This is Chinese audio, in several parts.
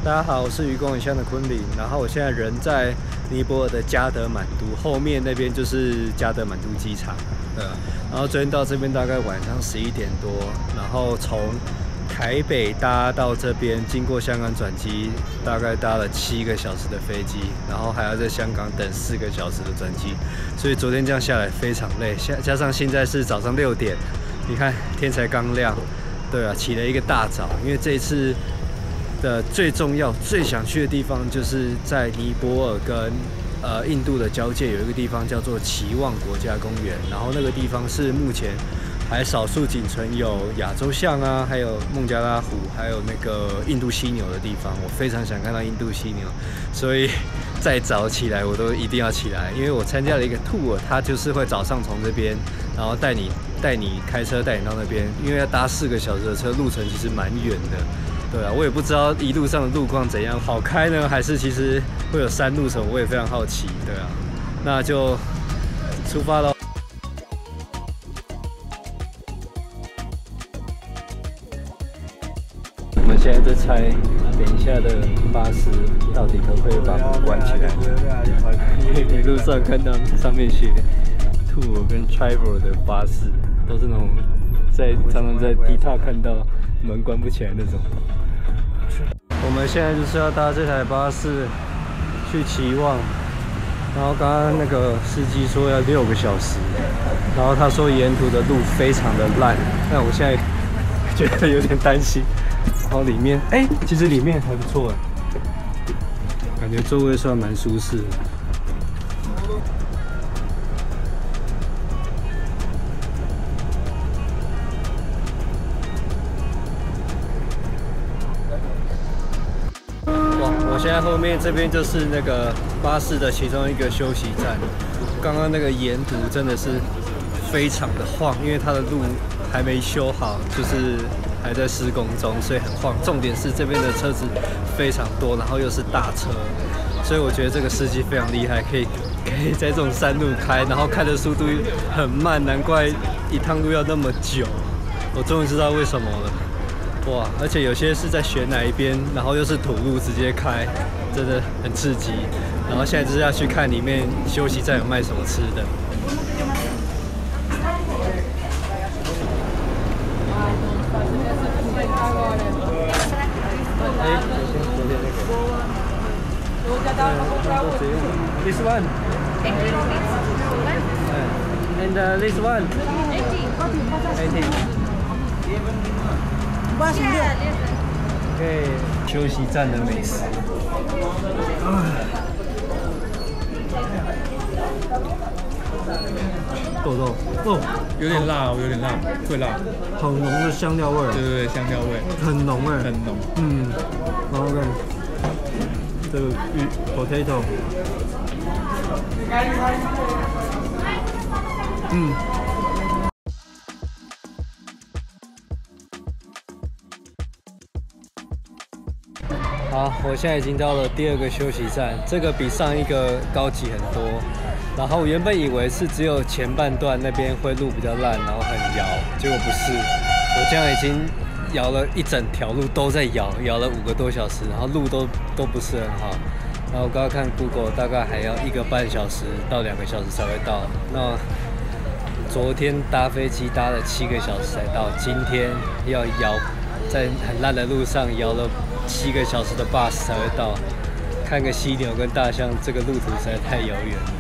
大家好，我是愚公移乡的昆凌，然后我现在人在尼泊尔的加德满都，后面那边就是加德满都机场。然后昨天到这边大概晚上11点多，然后从台北搭到这边，经过香港转机，大概搭了7个小时的飞机，然后还要在香港等4个小时的转机，所以昨天这样下来非常累，加上现在是早上6点，你看天才刚亮，对啊，起了一个大早，因为这一次的最重要、最想去的地方就是在尼泊尔跟印度的交界，有一个地方叫做奇旺国家公园，然后那个地方是目前还少数仅存有亚洲象啊，还有孟加拉虎，还有那个印度犀牛的地方。我非常想看到印度犀牛，所以再早起来我都一定要起来，因为我参加了一个 tour， 它就是会早上从这边，然后带你开车带你到那边，因为要搭4个小时的车，路程其实蛮远的。对啊，我也不知道一路上的路况怎样，好开呢，还是其实会有山路什么，我也非常好奇。对啊，那就出发喽。我们现在在猜，等一下的巴士到底可不可以把门关起来？因为一路上看到上面写 Tour 跟 Travel 的巴士，都是那种常常在地塔看到门关不起来那种。我们现在就是要搭这台巴士去奇旺，然后刚刚那个司机说要6个小时，然后他说沿途的路非常的烂，但我现在觉得有点担心。然后里面，其实里面还不错，感觉座位算蛮舒适的。我现在后面这边就是那个巴士的其中一个休息站。刚刚那个沿途真的是非常的晃，因为它的路还没修好，就是还在施工中，所以很晃。重点是这边的车子非常多，然后又是大车，所以我觉得这个司机非常厉害，可以在这种山路开，然后开的速度很慢，难怪一趟路要那么久。我终于知道为什么了。哇！而且有些是在选哪一边，然后又是土路直接开，真的很刺激。然后现在就是要去看里面休息站有卖什么吃的。This one. And this one. 18. 对，休息站的美食。豆哦，有点辣哦，有点辣，会辣，好浓的香料味。对，香料味，很浓哎，很浓。然后看这个potato， 好，我现在已经到了第2个休息站，这个比上一个高级很多。然后我原本以为是只有前半段那边会路比较烂，然后很摇，结果不是。我这样已经摇了一整条路都在摇了5个多小时，然后路都不是很好。然后我刚刚看 Google 大概还要1个半小时到2个小时才会到。那昨天搭飞机搭了7个小时才到，今天要摇在很烂的路上摇了7个小时的 bus 才会到。看个犀牛跟大象，这个路途实在太遥远了。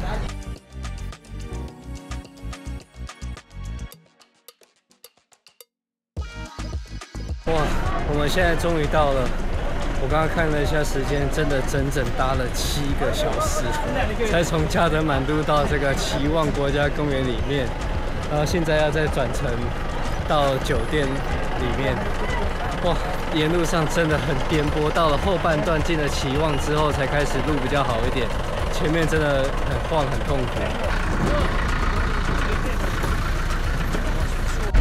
哇，我们现在终于到了。我刚刚看了一下时间，真的整整搭了7个小时，才从加德满都到这个奇旺国家公园里面。然后现在要再转乘到酒店里面。哇，沿路上真的很颠簸，到了后半段进了奇旺之后，才开始路比较好一点，前面真的很晃很痛苦。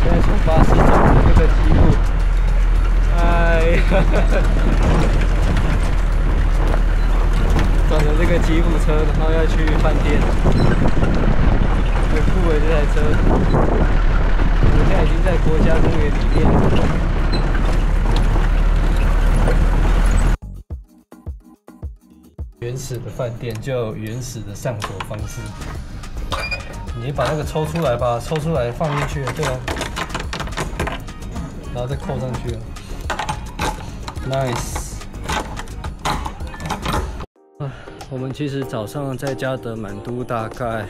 现在从巴士转乘这个吉普，转乘这个吉普车，然后要去饭店，很酷的这台车。我们现在已经在国家公园里面。原始的饭店就有原始的上锁方式。你把那个抽出来吧，抽出来放进去，对啊，然后再扣上去了 ，nice。我们其实早上在加德满都大概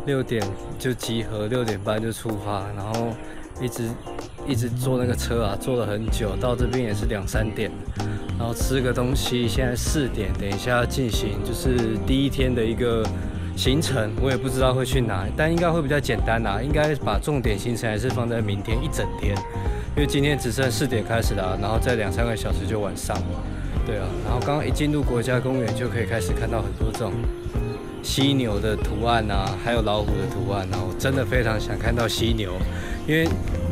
6点就集合，6点半就出发，然后一直坐那个车啊，坐了很久，到这边也是2、3点，然后吃个东西，现在4点，等一下进行就是第一天的一个行程，我也不知道会去哪，但应该会比较简单啦，应该把重点行程还是放在明天一整天，因为今天只剩4点开始啦，然后再2、3个小时就晚上了，对啊，然后刚刚一进入国家公园就可以开始看到很多这种犀牛的图案啊，还有老虎的图案，然后我真的非常想看到犀牛，因为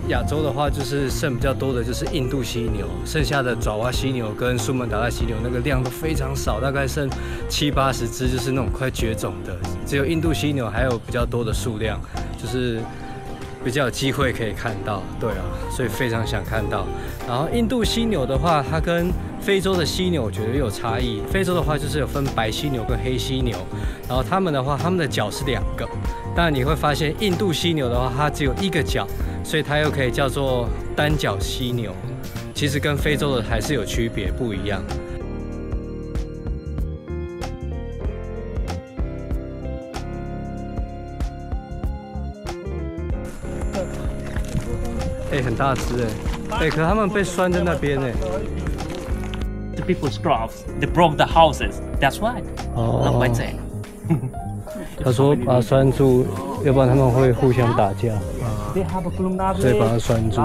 亚洲的话就是剩比较多的就是印度犀牛，剩下的爪哇犀牛跟苏门答腊犀牛那个量都非常少，大概剩70、80只，就是那种快绝种的，只有印度犀牛还有比较多的数量，就是比较有机会可以看到，对啊，所以非常想看到。然后印度犀牛的话，它跟非洲的犀牛我觉得有差异。非洲的话就是有分白犀牛跟黑犀牛，然后它们的话，它们的角是2个。但你会发现印度犀牛的话，它只有1个角，所以它又可以叫做单角犀牛。其实跟非洲的还是有区别，不一样。很大只可是他们被拴在那边The people's crops, they broke the houses. That's why. 哦。他说把它拴住，要不然他们会互相打架。所以把它拴住。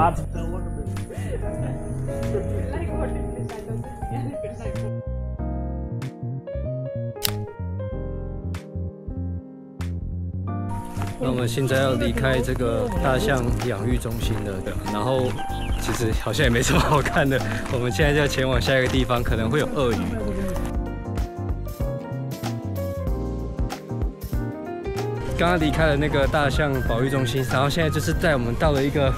那我们现在要离开这个大象养育中心了，然后其实好像也没什么好看的。我们现在就要前往下一个地方，可能会有鳄鱼。刚刚离开了那个大象保育中心，然后现在就是带我们到了一个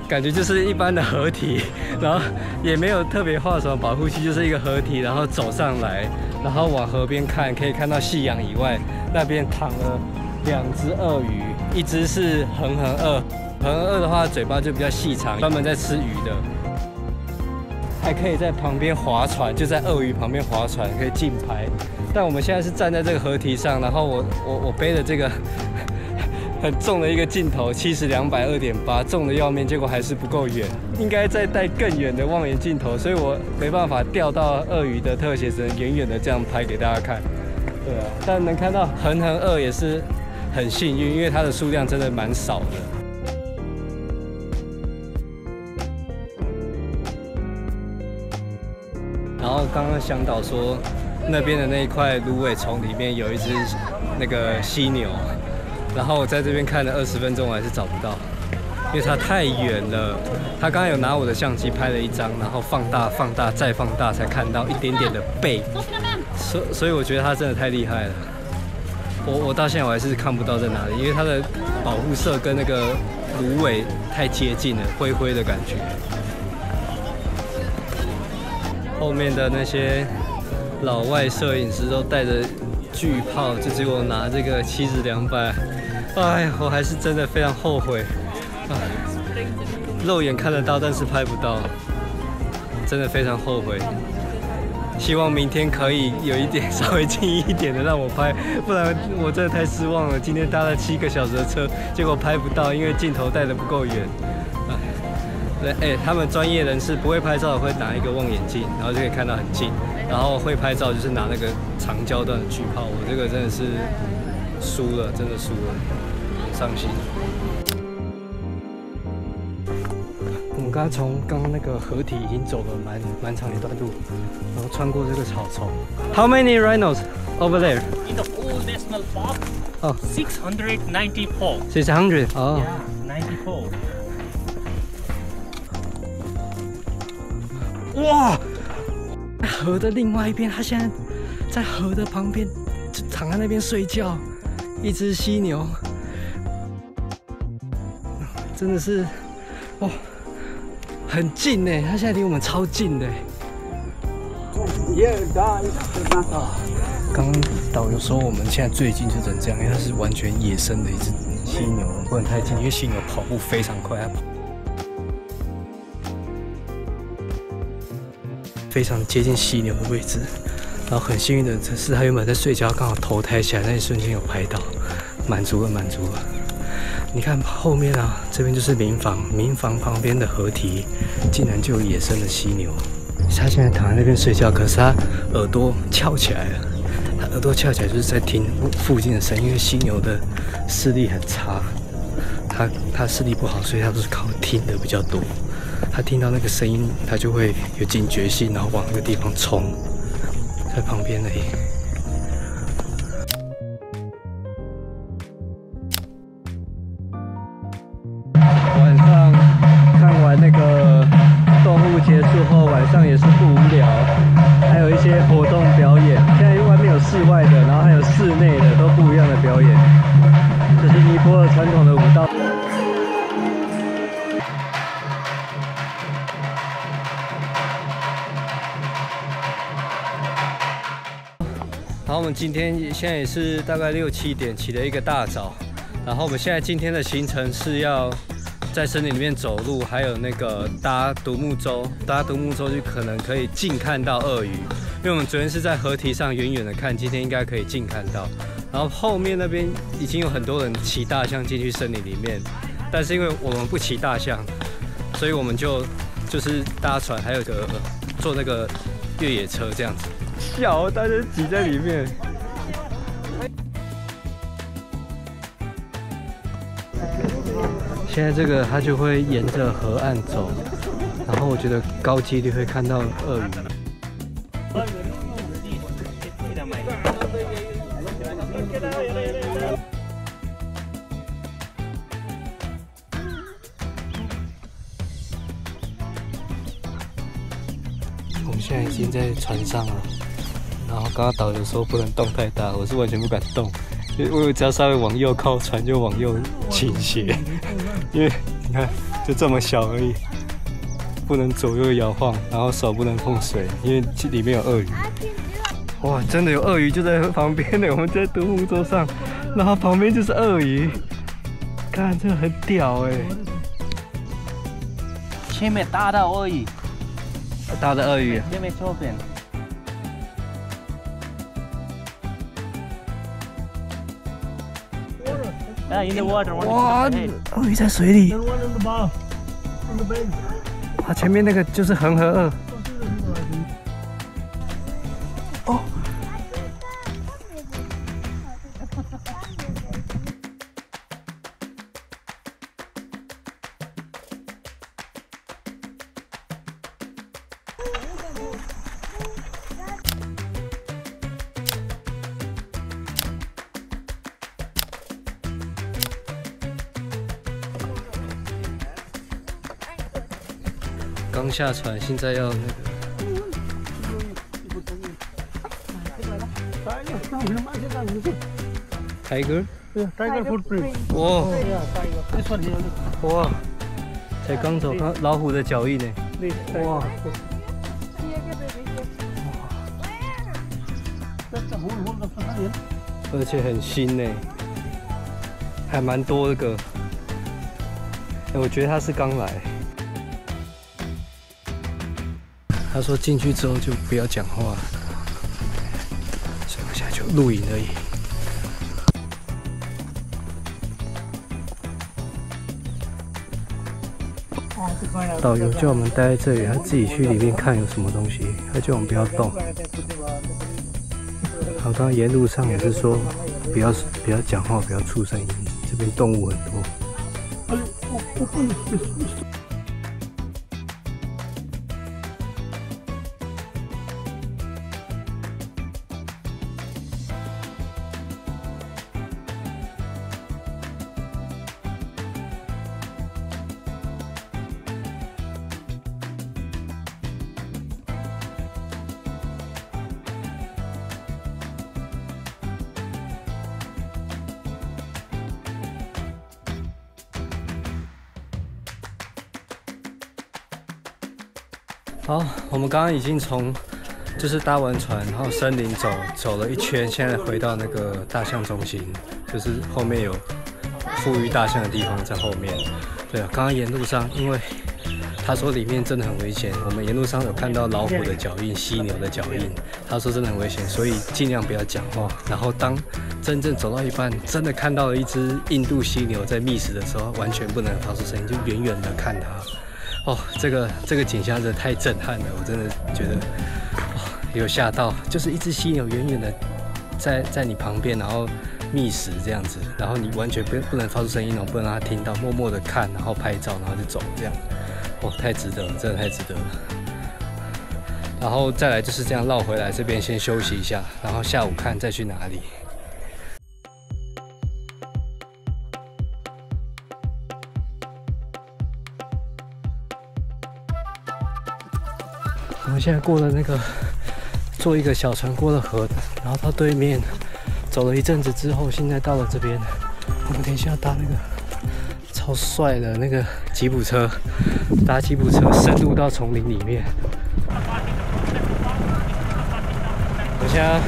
感觉就是一般的河堤，然后也没有特别画什么保护区，就是一个河堤，然后走上来，然后往河边看，可以看到夕阳以外，那边躺了2只鳄鱼，一只是恒河鳄，恒河鳄的话嘴巴就比较细长，专门在吃鱼的，还可以在旁边划船，就在鳄鱼旁边划船，可以竞拍。但我们现在是站在这个河堤上，然后我背的这个很重的一个镜头，70、200、2.8，重的要命，结果还是不够远，应该再带更远的望远镜头，所以我没办法调到鳄鱼的特写，只能远远的这样拍给大家看。对啊，但能看到恒河鳄也是很幸运，因为它的数量真的蛮少的。然后刚刚向导说，那边的那一块芦苇丛里面有一只那个犀牛，然后我在这边看了20分钟，我还是找不到，因为它太远了。他刚刚有拿我的相机拍了一张，然后放大、放大再放大，才看到一点点的背。所以我觉得它真的太厉害了。我到现在我还是看不到在哪里，因为它的保护色跟那个芦苇太接近了，灰灰的感觉。后面的那些老外摄影师都带着巨炮，就只有我拿这个70、200，哎呀，我还是真的非常后悔啊！肉眼看得到，但是拍不到，真的非常后悔。希望明天可以有一点稍微近一点的让我拍，不然我真的太失望了。今天搭了7个小时的车，结果拍不到，因为镜头带得不够远。他们专业人士不会拍照的会拿一个望远镜，然后就可以看到很近。然后会拍照就是拿那个长焦段的巨炮，我这个真的是输了，真的输了，很伤心。我们刚从刚刚那个河堤已经走了蛮长一段路，然后穿过这个草丛。How many rhinos over there? In the whole national park, 694. 600. Oh. Yeah, 94. 哇！河的另外一边，它现在在河的旁边，就躺在那边睡觉。一只犀牛，真的是哇，很近呢，它现在离我们超近的。刚刚导游说我们现在最近就只能这样，因为它是完全野生的一只犀牛，不能太近，因为犀牛跑步非常快，它跑非常接近犀牛的位置。然后很幸运的是，它原本在睡觉，刚好头抬起来那一瞬间有拍到，满足了，满足了。你看后面啊，这边就是民房，民房旁边的河堤，竟然就有野生的犀牛。它现在躺在那边睡觉，可是它耳朵翘起来了。它耳朵翘起来就是在听附近的声音，因为犀牛的视力很差，它视力不好，所以它都是靠听的比较多。它听到那个声音，它就会有警觉性，然后往那个地方冲。在旁边而已。晚上看完那个动物结束后，晚上也是不无聊，还有一些活动表演。现在外面有室外的，然后还有室内的，都不一样的表演。这是尼泊尔传统的舞蹈。然后我们今天现在也是大概6、7点起了一个大早，然后我们现在今天的行程是要在森林里面走路，还有那个搭独木舟，搭独木舟就可能可以近看到鳄鱼，因为我们昨天是在河堤上远远的看，今天应该可以近看到。然后后面那边已经有很多人骑大象进去森林里面，但是因为我们不骑大象，所以我们就是搭船，还有个坐那个越野车这样子。小，大家挤在里面。现在这个它就会沿着河岸走，然后我觉得高几率会看到鳄鱼。我们现在已经在船上了。然后刚刚导游说不能动太大，我是完全不敢动，因为我只要稍微往右靠，船就往右倾斜。因为你看，就这么小而已，不能左右摇晃，然后手不能碰水，因为里面有鳄鱼。哇，真的有鳄鱼就在旁边呢！我们在独木舟上，然后旁边就是鳄鱼，看这很屌哎！前面大的鳄鱼，大的鳄鱼，前面右边。哇，鳄鱼在水里！哇，前面那个就是恒河鳄。哦。刚下船，现在要那个。Tiger？ Tiger footprint。哇！哇！才刚走，看老虎的脚印呢。哇！而且很新呢，还蛮多个。我觉得他是刚来。他说进去之后就不要讲话，所以我现在就录影而已。导游叫我们待在这里，他自己去里面看有什么东西，他叫我们不要动。好，刚刚沿路上也是说不要讲话，不要出声音，这边动物很多。好，我们刚刚已经从就是搭完船，然后森林走了一圈，现在回到那个大象中心，就是后面有富裕大象的地方在后面。对啊，刚刚沿路上，因为他说里面真的很危险，我们沿路上有看到老虎的脚印、犀牛的脚印，他说真的很危险，所以尽量不要讲话。然后当真正走到一半，真的看到了一只印度犀牛在觅食的时候，完全不能发出声音，就远远的看它。哦，这个景象真的太震撼了，我真的觉得，有吓到，就是一只犀牛远远的在你旁边，然后觅食这样子，然后你完全不能发出声音哦，不能让它听到，默默的看，然后拍照，然后就走这样。哦，太值得了，真的太值得了。然后再来就是这样绕回来这边先休息一下，然后下午看再去哪里。我们现在过了那个坐一个小船过了河，然后到对面走了一阵子之后，现在到了这边。我们等一下搭那个超帅的那个吉普车，搭吉普车深入到丛林里面。我现在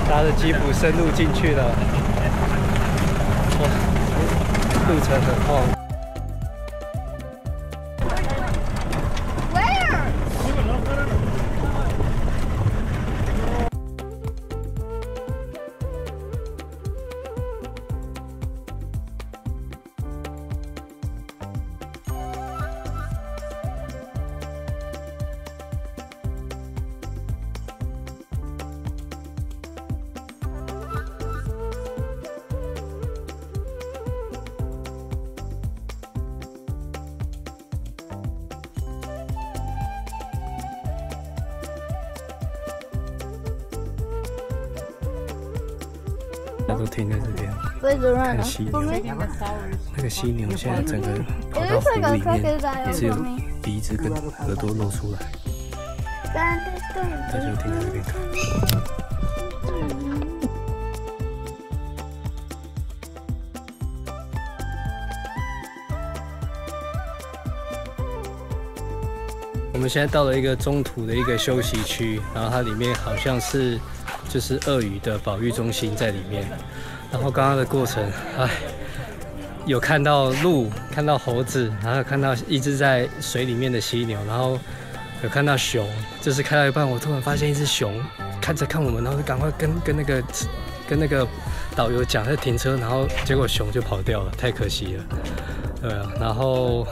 搭着吉普深入进去了，路程很晃。大家都停在这边看犀牛。那个犀牛现在整个跑到湖里面，只有鼻子跟耳朵露出来。大家就停在这边看。我们现在到了一个中途的一个休息区，然后它里面好像是就是鳄鱼的保育中心在里面。然后刚刚的过程，有看到鹿，看到猴子，然后有看到一只在水里面的犀牛，然后有看到熊。就是开到一半，我突然发现一只熊看我们，然后就赶快跟那个导游讲在停车，然后结果熊就跑掉了，太可惜了。对啊，然后。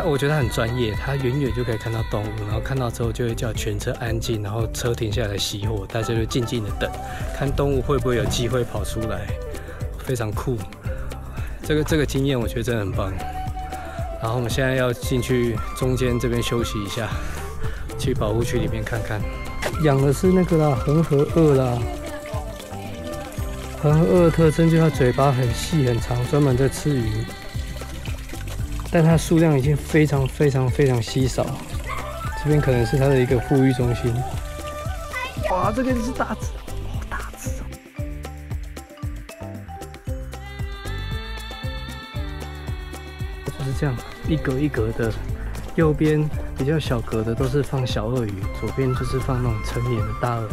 我觉得他很专业，他远远就可以看到动物，然后看到之后就会叫全车安静，然后车停下来熄火，大家就静静的等，看动物会不会有机会跑出来，非常酷。这个经验我觉得真的很棒。然后我们现在要进去中间这边休息一下，去保护区里面看看。养的是那个啦，恒河鳄啦。恒河鳄的特征就是它嘴巴很细很长，专门在吃鱼。但它数量已经非常稀少，这边可能是它的一个富裕中心。哇，这个是大只，大只哦！就是这样，一格一格的，右边比较小格的都是放小鳄鱼，左边就是放那种成年的大鳄鱼。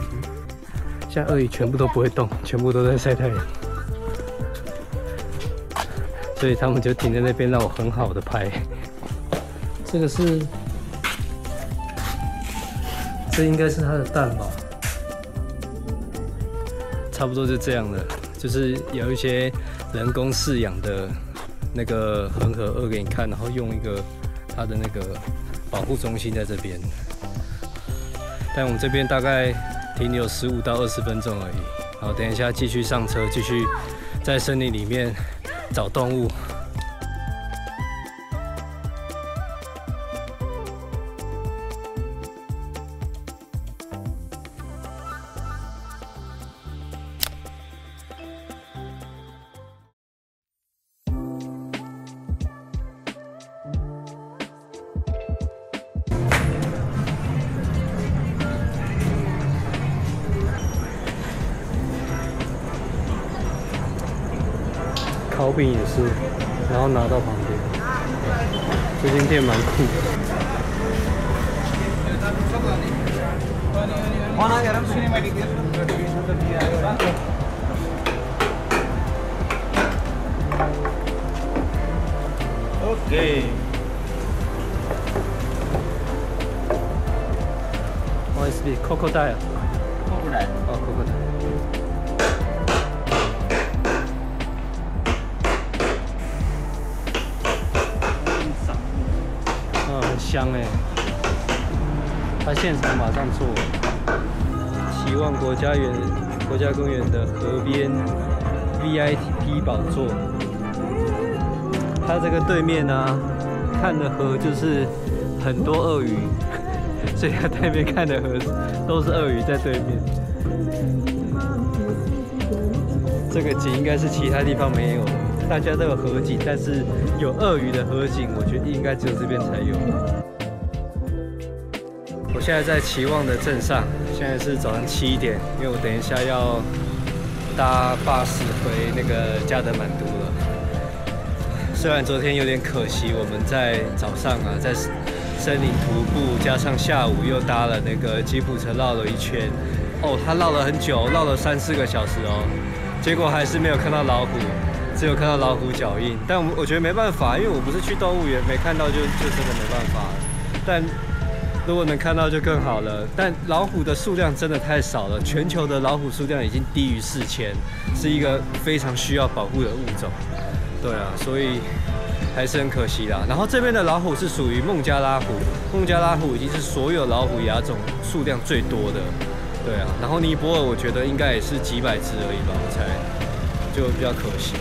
现在鳄鱼全部都不会动，全部都在晒太阳。所以他们就停在那边让我很好的拍。这应该是它的蛋吧，差不多就这样了。就是有一些人工饲养的那个恒河鳄给你看，然后用一个它的那个保护中心在这边。但我们这边大概停留15到20分钟而已。好，等一下继续上车，继续在森林里面找动物。烤饼也是，然后拿到旁边。这间店蛮酷的。OK。What is this? Crocodile. Crocodile. Oh, crocodile. 很香哎！他现场马上做。期望国家公园的河边 VIP 宝座。它这个对面啊，看的河就是很多鳄鱼，所以它对面看的河都是鳄鱼在对面。这个景应该是其他地方没有的。 大家都有河景，但是有鳄鱼的河景，我觉得应该只有这边才有。我现在在期望的镇上，现在是早上7点，因为我等一下要搭巴士回那个加德满都了。虽然昨天有点可惜，我们在早上啊，在森林徒步，加上下午又搭了那个吉普车绕了一圈，哦，他绕了很久，绕了3、4个小时哦，结果还是没有看到老虎。 只有看到老虎脚印，但我觉得没办法，因为我不是去动物园，没看到就真的没办法。但如果能看到就更好了。但老虎的数量真的太少了，全球的老虎数量已经低于4000，是一个非常需要保护的物种。对啊，所以还是很可惜啦。然后这边的老虎是属于孟加拉虎，孟加拉虎已经是所有老虎亚种数量最多的。对啊，然后尼泊尔我觉得应该也是几百只而已吧，我猜，就比较可惜。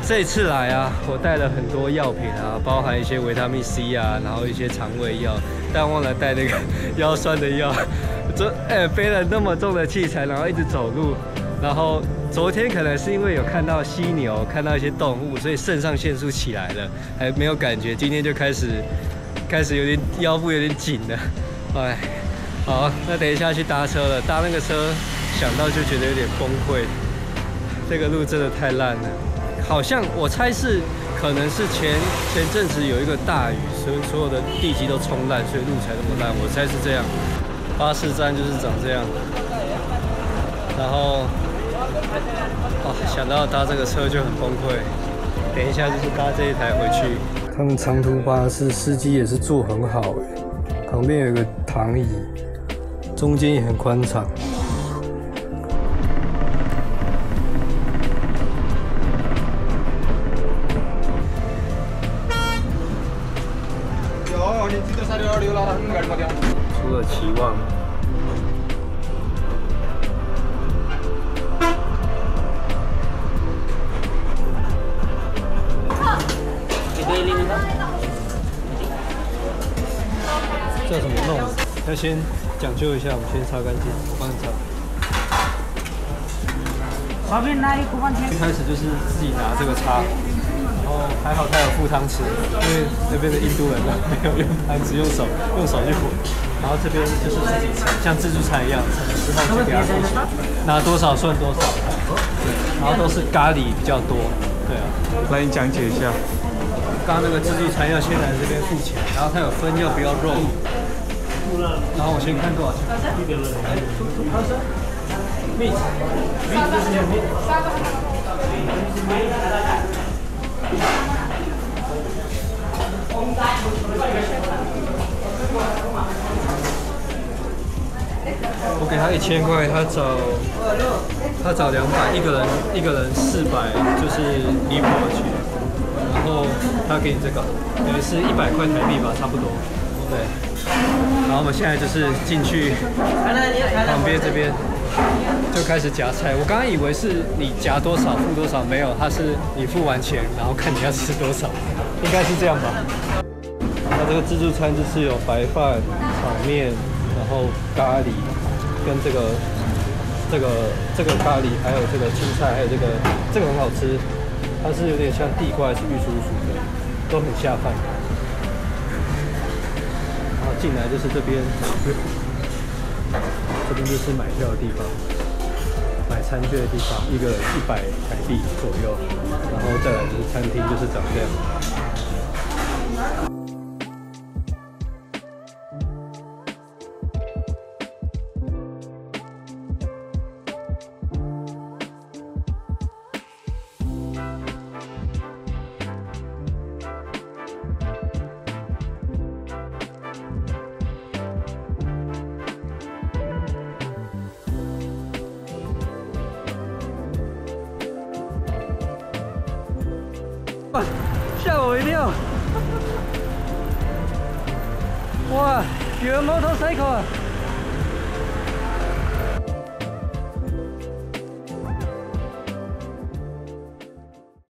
这一次来啊，我带了很多药品啊，包含一些维他命 C 啊，然后一些肠胃药，但忘了带那个腰酸的药。背了那么重的器材，然后一直走路，然后昨天可能是因为有看到犀牛，看到一些动物，所以肾上腺素起来了，还没有感觉。今天就开始有点腰部有点紧了，哎，好，那等一下去搭车了，搭那个车想到就觉得有点崩溃，这个路真的太烂了。 好像我猜是，可能是前阵子有一个大雨，所有的地基都冲烂，所以路才那么烂。我猜是这样。巴士站就是长这样。然后，想到搭这个车就很崩溃。等一下就是搭这一台回去。他们长途巴士司机也是坐很好哎，旁边有一个躺椅，中间也很宽敞。 除了期望，叫什么弄？要先讲究一下，我们先擦干净，我帮你擦。一开始就是自己拿这个擦。 然后还好他有附汤匙，因为那边的印度人呢没有用汤匙，用手去混。然后这边就是自己盛，像自助餐一样，盛了之后就给他过去，拿多少算多少。对，然后都是咖喱比较多。对啊，来你讲解一下。刚刚那个自助餐要先来这边付钱，然后他有分要不要肉。然后我先看多少钱。meat， 我给他1000块，他找200，一个人400，就是尼泊尔钱。然后他给你这个，等于是100块台币吧，差不多。对。然后我们现在就是进去旁边这边。 就开始夹菜，我刚刚以为是你夹多少付多少，没有，它是你付完钱，然后看你要吃多少，应该是这样吧。它这个自助餐就是有白饭、炒面，然后咖喱，跟这个咖喱，还有这个青菜，还有这个很好吃，它是有点像地瓜还是玉蜀黍的，都很下饭。然后进来就是这边。 这边就是买票的地方，买餐券的地方，一个人100台币左右，然后再来就是餐厅，就是长这样。哇，吓我一跳！哇，有人 motorcycle 啊！